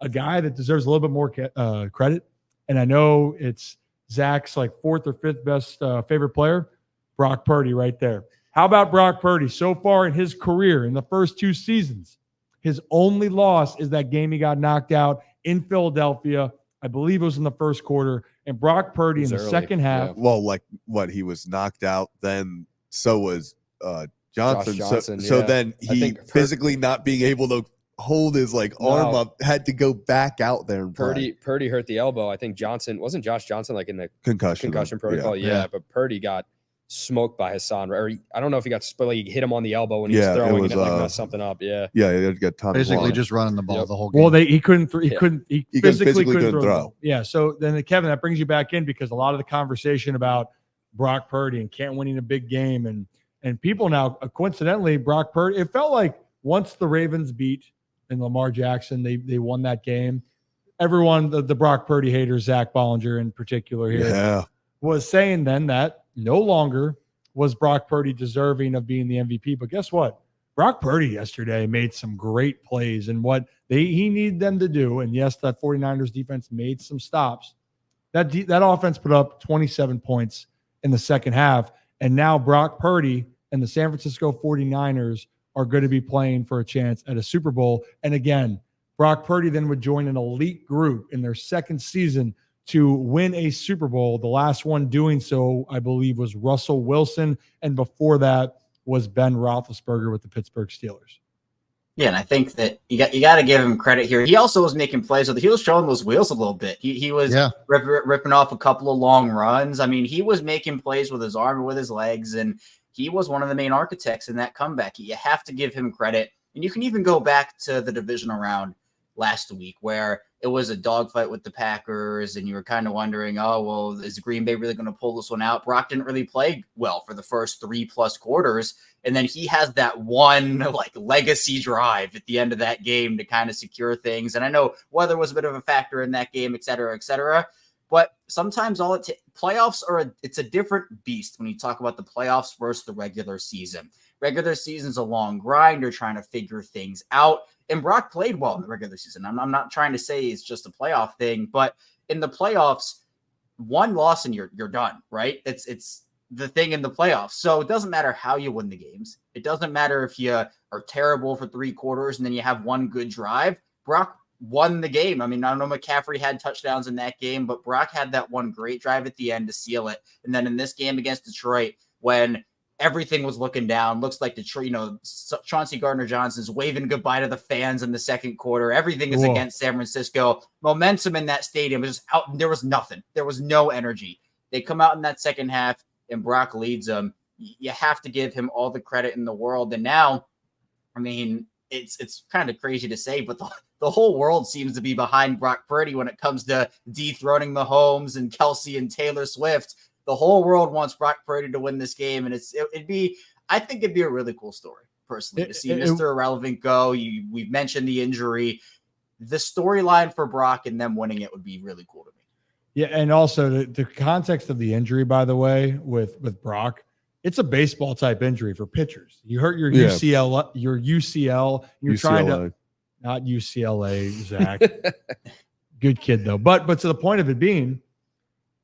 a guy that deserves a little bit more credit, and I know it's Zach's like fourth or fifth best favorite player, Brock Purdy right there. How about Brock Purdy? So far in his career, in the first 2 seasons, his only loss is that game he got knocked out in Philadelphia. I believe it was in the first quarter. And Brock Purdy in the second half. Yeah. Well, like what, he was knocked out, then so was Johnson. So then he physically not being able to hold his arm up, had to go back out there and play. Purdy hurt the elbow. I think wasn't Josh Johnson like in the concussion protocol? Yeah, but Purdy got smoked by Hassan, or I don't know if he got split. He hit him on the elbow when he was throwing and it messed something up. Yeah, he got basically just running the ball the whole game. Well, he physically couldn't throw. Yeah, so then Kevin, that brings you back in because a lot of the conversation about Brock Purdy and can't winning a big game and people now coincidentally Brock Purdy. It felt like once the Ravens beat and Lamar Jackson, they won that game. Everyone, the Brock Purdy haters, Zach Bollinger in particular here, was saying then that no longer was Brock Purdy deserving of being the MVP. But guess what? Brock Purdy yesterday made some great plays, and what he needed them to do, and yes, that 49ers defense made some stops. That offense put up 27 points in the second half, and now Brock Purdy and the San Francisco 49ers are going to be playing for a chance at a Super Bowl. And again, Brock Purdy then would join an elite group in their second season to win a Super Bowl. The last one doing so, I believe, was Russell Wilson. And before that was Ben Roethlisberger with the Pittsburgh Steelers. Yeah, and I think that you got to give him credit here. He also was making plays he was showing those wheels a little bit. He was ripping off a couple of long runs. I mean, he was making plays with his arm and with his legs, and he was one of the main architects in that comeback. You have to give him credit. And you can even go back to the divisional round last week where it was a dogfight with the Packers and you were kind of wondering, oh, well, is Green Bay really going to pull this one out? Brock didn't really play well for the first 3+ quarters. And then he has that one legacy drive at the end of that game to kind of secure things. And I know weather was a bit of a factor in that game, et cetera, et cetera. But sometimes playoffs it's a different beast when you talk about the playoffs versus the regular season. Regular season's a long grind. You're trying to figure things out. And Brock played well in the regular season. I'm not trying to say it's just a playoff thing, but in the playoffs, one loss and you're done, right? It's the thing in the playoffs. So it doesn't matter how you win the games. It doesn't matter if you are terrible for 3 quarters and then you have one good drive. Brock won the game. I mean, I don't know McCaffrey had touchdowns in that game, but Brock had that one great drive at the end to seal it. And then in this game against Detroit, when everything was looking down, looks like Detroit, Chauncey Gardner-Johnson's waving goodbye to the fans in the second quarter. Everything is against San Francisco. Momentum in that stadium was just out. There was nothing. There was no energy. They come out in that second half and Brock leads them. You have to give him all the credit in the world. And now, I mean, it's kind of crazy to say, but the whole world seems to be behind Brock Purdy when it comes to dethroning Mahomes and Kelsey and Taylor Swift. The whole world wants Brock Purdy to win this game, and I think it'd be a really cool story, personally, to see Mr. Irrelevant go. We've mentioned the injury. The storyline for Brock and them winning it would be really cool to me. Yeah, and also the context of the injury, by the way, with Brock, it's a baseball type injury for pitchers. You hurt your UCL, you're trying to not UCLA, Zach. Good kid though. But to the point of it being,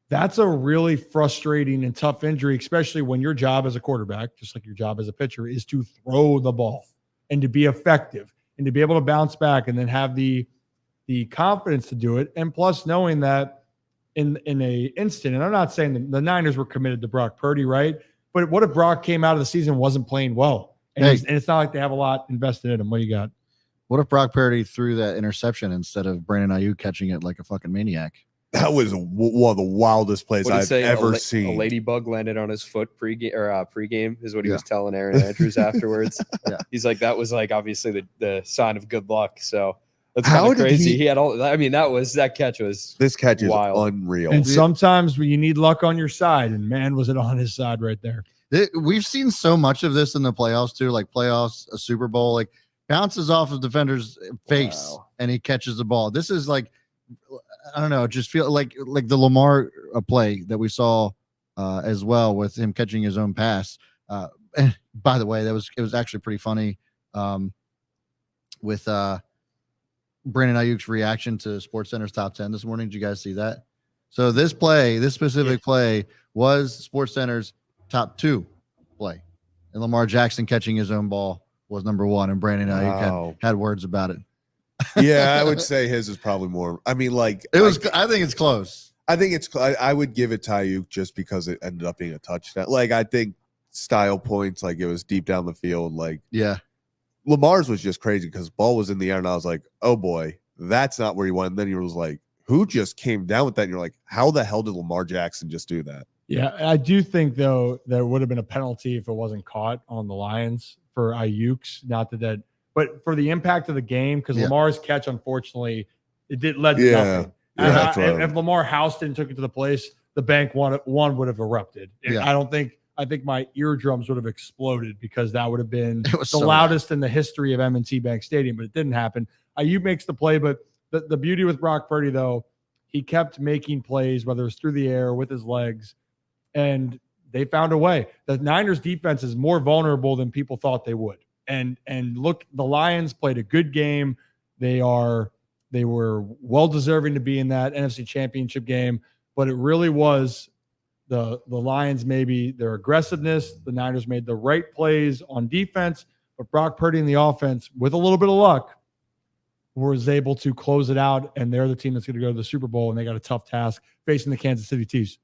that's a really frustrating and tough injury, especially when your job as a quarterback, just like your job as a pitcher, is to throw the ball and to be effective and to be able to bounce back and then have the confidence to do it. And plus knowing that in a instant, and I'm not saying the Niners were committed to Brock Purdy, right? But what if Brock came out of the season and wasn't playing well? And it's not like they have a lot invested in him. What do you got? What if Brock Purdy threw that interception insteed of Brandon Ayuk catching it like a fucking maniac? That was one of the wildest plays I've ever seen. A ladybug landed on his foot pregame is what he was telling Aaron Andrews afterwards. He's like, that was obviously the sign of good luck. So that's kind of crazy. He had all. I mean, that catch was wild. Unreal. And sometimes you need luck on your side, and man, was it on his side right there. We've seen so much of this in the playoffs too, like playoffs, a Super Bowl, bounces off of the defender's face and he catches the ball. This is I don't know, just feel like the Lamar play that we saw as well with him catching his own pass. And by the way, it was actually pretty funny with Brandon Ayuk's reaction to SportsCenter's top 10 this morning. Did you guys see that? So this specific play was SportsCenter's top 2 play. And Lamar Jackson catching his own ball was number 1, and Brandon Ayuk had words about it. Yeah, I would say his is probably more. I mean, like it was. I think it's close. I would give it to Ayuk just because it ended up being a touchdown. Like I think style points, like it was deep down the field. Like Lamar's was just crazy because the ball was in the air, and I was like, oh boy, that's not where he went. And then he was like, who just came down with that? And you're like, how the hell did Lamar Jackson just do that? Yeah, I do think though there would have been a penalty if it wasn't caught on the Lions for Ayuk's. Not that, but for the impact of the game, because Lamar's catch, unfortunately, it led to nothing. If Lamar Houston took it to the place, the bank one would have erupted. I think my eardrums would have exploded because that would have been the loudest in the history of M&T Bank Stadium, but it didn't happen. Ayuk makes the play, but the beauty with Brock Purdy, though, he kept making plays, whether it was through the air or with his legs, and they found a way. The Niners defense is more vulnerable than people thought they would. And look, the Lions played a good game. They were well deserving to be in that NFC Championship game, but it really was the Lions, maybe their aggressiveness. The Niners made the right plays on defense, but Brock Purdy in the offense, with a little bit of luck, was able to close it out, and they're the team that's going to go to the Super Bowl, and they got a tough task facing the Kansas City Chiefs.